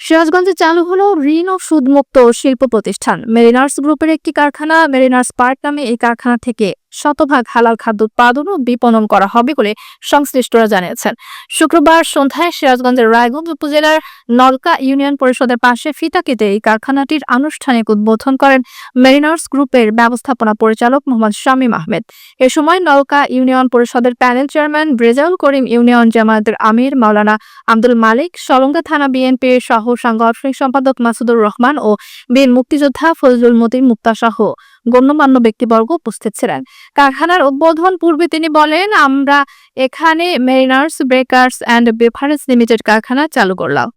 সিরাজগঞ্জে চালু হলো ঋণ ও সুদমুক্ত শিল্প প্রতিষ্ঠান। মেরিনার্স গ্রুপের একটি কারখানা মেরিনার্স পার্ক নামে এই কারখানা থেকে শতভাগ হালাল খাদ্য উৎপাদন ও বিপণন করা হবে বলে সংশ্লিষ্টরা জানিয়েছেন। শুক্রবার সন্ধ্যায় সিরাজগঞ্জের রায়গঞ্জ উপজেলার নলকা ইউনিয়ন পরিষদের পাশে ফিতাকিতে এই কারখানাটির আনুষ্ঠানিক উদ্বোধন করেন মেরিনার্স গ্রুপের ব্যবস্থাপনা পরিচালক মোহাম্মদ শামীম আহমেদ। এ সময় নলকা ইউনিয়ন পরিষদের panel chairman Rezaul Karim, union জামায়াতের আমির মাওলানা আব্দুল মালিক, সলঙ্গা থানা বিএনপির সহ সাংগঠনিক সম্পাদক মাসুদুর রহমান ও বীর মুক্তিযোদ্ধা ফজলুল মতিন মুক্তা সহ গণ্যমান্য ব্যক্তিবর্গ উপস্থিত ছিলেন। কারখানার উদ্বোধন পূর্বে তিনি বলেন, আমরা এখানে Mariners breakers and beverage limited কারখানা চালু করলাম।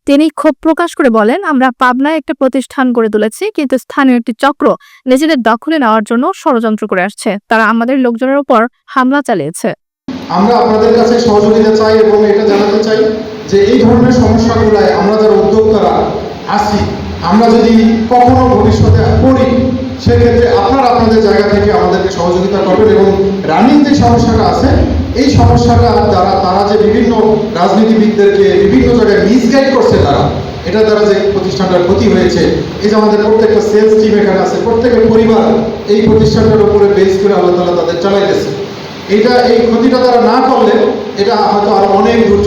তিনি ক্ষোভ প্রকাশ করে বলেন, আমরা পাবনায় একটা প্রতিষ্ঠান গড়ে তুলেছি, কিন্তু স্থানীয় একটি চক্র নিজেদের দখলে নেওয়ার জন্য ষড়যন্ত্র করে আসছে। তারা আমাদের লোকজনের উপর হামলা চালিয়েছে। আমরা আপনাদের কাছে সহযোগিতা চাই এবং এটা জানাতে চাই যে এই ধরনের সমস্যাগুলোয় আমরা যারা উদ্যোক্তারা আছি, আমরা যদি কখনো ভবিষ্যতে পড়ি, সেক্ষেত্রে আপনারা আপনাদের জায়গা থেকে আমাদেরকে সহযোগিতা করবেন এবং রানিং যে সমস্যাটা আছে এই সমস্যাটা তারা যে বিভিন্ন রাজনীতিবিদদেরকে বিভিন্ন জায়গায় মিসগাইড করছে, এটা দ্বারা যে প্রতিষ্ঠানটার ক্ষতি হয়েছে, এই যে আমাদের প্রত্যেকটা সেলস টিম এখানে আছে, প্রত্যেকের পরিবার এই প্রতিষ্ঠানটার উপরে বেস করে আল্লাহ তাআলা তাদের চালাইতেছে। এই ক্ষতিটা তারা না করলে এটা হয়তো আরো অনেক দূর